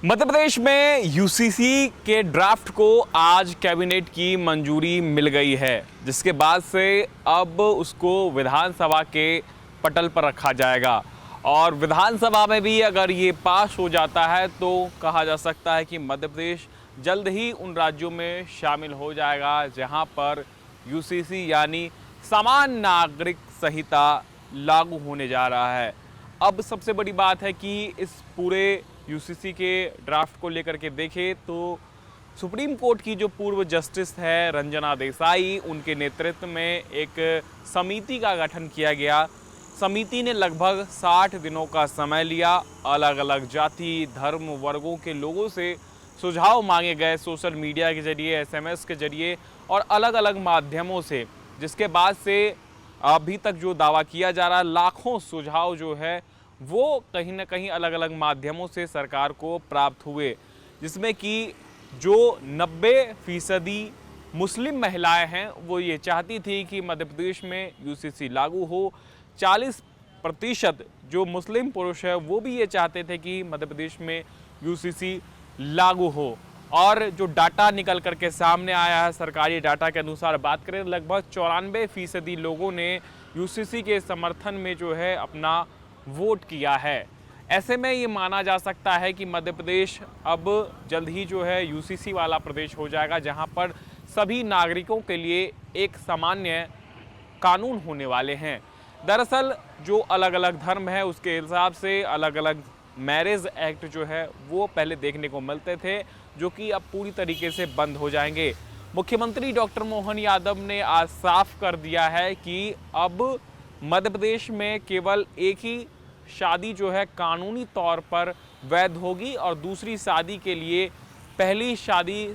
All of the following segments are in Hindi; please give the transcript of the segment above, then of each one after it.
मध्य प्रदेश में यूसीसी के ड्राफ्ट को आज कैबिनेट की मंजूरी मिल गई है, जिसके बाद से अब उसको विधानसभा के पटल पर रखा जाएगा। और विधानसभा में भी अगर ये पास हो जाता है तो कहा जा सकता है कि मध्य प्रदेश जल्द ही उन राज्यों में शामिल हो जाएगा जहां पर यूसीसी यानी समान नागरिक संहिता लागू होने जा रहा है। अब सबसे बड़ी बात है कि इस पूरे यूसीसी के ड्राफ्ट को लेकर के देखें तो सुप्रीम कोर्ट की जो पूर्व जस्टिस है रंजना देसाई, उनके नेतृत्व में एक समिति का गठन किया गया। समिति ने लगभग 60 दिनों का समय लिया। अलग अलग जाति धर्म वर्गों के लोगों से सुझाव मांगे गए, सोशल मीडिया के जरिए, एसएमएस के जरिए और अलग अलग माध्यमों से, जिसके बाद से अभी तक जो दावा किया जा रहा है लाखों सुझाव जो है वो कहीं ना कहीं अलग अलग माध्यमों से सरकार को प्राप्त हुए, जिसमें कि जो 90% मुस्लिम महिलाएं हैं वो ये चाहती थी कि मध्य प्रदेश में यूसीसी लागू हो। 40% जो मुस्लिम पुरुष है वो भी ये चाहते थे कि मध्य प्रदेश में यूसीसी लागू हो। और जो डाटा निकल करके सामने आया है, सरकारी डाटा के अनुसार बात करें, लगभग 94% लोगों ने यूसीसी के समर्थन में जो है अपना वोट किया है। ऐसे में ये माना जा सकता है कि मध्य प्रदेश अब जल्द ही जो है यूसीसी वाला प्रदेश हो जाएगा, जहां पर सभी नागरिकों के लिए एक सामान्य कानून होने वाले हैं। दरअसल जो अलग अलग धर्म है उसके हिसाब से अलग अलग मैरिज एक्ट जो है वो पहले देखने को मिलते थे, जो कि अब पूरी तरीके से बंद हो जाएंगे। मुख्यमंत्री डॉक्टर मोहन यादव ने आज साफ कर दिया है कि अब मध्य प्रदेश में केवल एक ही शादी जो है कानूनी तौर पर वैध होगी और दूसरी शादी के लिए पहली शादी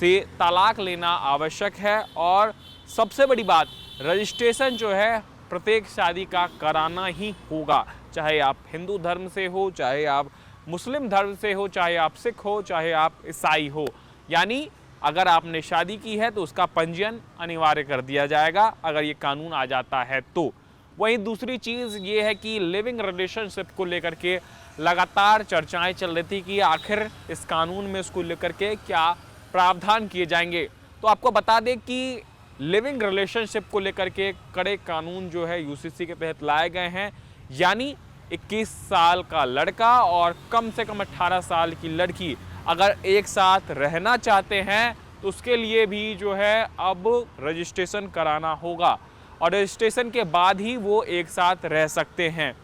से तलाक लेना आवश्यक है। और सबसे बड़ी बात, रजिस्ट्रेशन जो है प्रत्येक शादी का कराना ही होगा, चाहे आप हिंदू धर्म से हो, चाहे आप मुस्लिम धर्म से हो, चाहे आप सिख हो, चाहे आप ईसाई हो। यानी अगर आपने शादी की है तो उसका पंजीयन अनिवार्य कर दिया जाएगा अगर ये कानून आ जाता है तो। वहीं दूसरी चीज़ ये है कि लिविंग रिलेशनशिप को लेकर के लगातार चर्चाएं चल रही थी कि आखिर इस कानून में इसको लेकर के क्या प्रावधान किए जाएंगे। तो आपको बता दें कि लिविंग रिलेशनशिप को लेकर के कड़े कानून जो है यूसीसी के तहत लाए गए हैं। यानी 21 साल का लड़का और कम से कम 18 साल की लड़की अगर एक साथ रहना चाहते हैं तो उसके लिए भी जो है अब रजिस्ट्रेशन कराना होगा और रजिस्ट्रेशन के बाद ही वो एक साथ रह सकते हैं।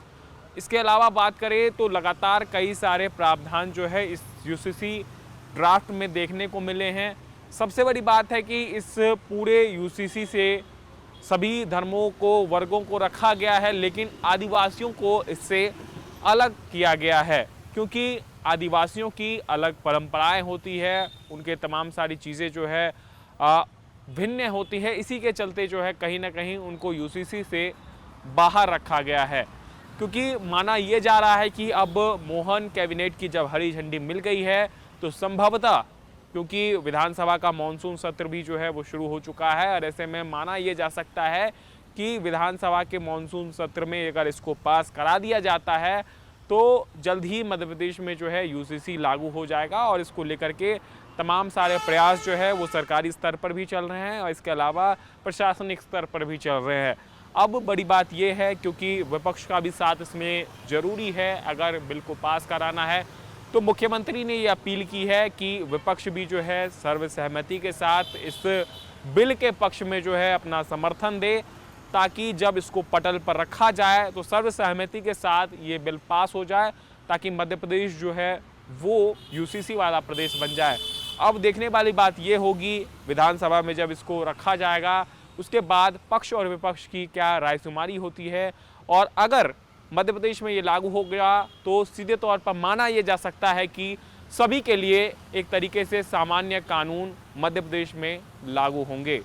इसके अलावा बात करें तो लगातार कई सारे प्रावधान जो है इस यूसीसी ड्राफ्ट में देखने को मिले हैं। सबसे बड़ी बात है कि इस पूरे यूसीसी से सभी धर्मों को, वर्गों को रखा गया है, लेकिन आदिवासियों को इससे अलग किया गया है, क्योंकि आदिवासियों की अलग परंपराएं होती है, उनके तमाम सारी चीज़ें जो है भिन्न होती है। इसी के चलते जो है कहीं ना कहीं उनको यूसीसी से बाहर रखा गया है, क्योंकि माना यह जा रहा है कि अब मोहन कैबिनेट की जब हरी झंडी मिल गई है तो संभवतः, क्योंकि विधानसभा का मॉनसून सत्र भी जो है वो शुरू हो चुका है और ऐसे में माना यह जा सकता है कि विधानसभा के मॉनसून सत्र में अगर इसको पास करा दिया जाता है तो जल्द ही मध्य प्रदेश में जो है यूसीसी लागू हो जाएगा। और इसको लेकर के तमाम सारे प्रयास जो है वो सरकारी स्तर पर भी चल रहे हैं और इसके अलावा प्रशासनिक स्तर पर भी चल रहे हैं। अब बड़ी बात यह है, क्योंकि विपक्ष का भी साथ इसमें ज़रूरी है, अगर बिल को पास कराना है तो मुख्यमंत्री ने ये अपील की है कि विपक्ष भी जो है सर्वसहमति के साथ इस बिल के पक्ष में जो है अपना समर्थन दे, ताकि जब इसको पटल पर रखा जाए तो सर्वसहमति के साथ ये बिल पास हो जाए, ताकि मध्य प्रदेश जो है वो यूसीसी वाला प्रदेश बन जाए। अब देखने वाली बात ये होगी विधानसभा में जब इसको रखा जाएगा उसके बाद पक्ष और विपक्ष की क्या रायशुमारी होती है, और अगर मध्य प्रदेश में ये लागू हो गया तो सीधे तौर पर माना यह जा सकता है कि सभी के लिए एक तरीके से सामान्य कानून मध्य प्रदेश में लागू होंगे।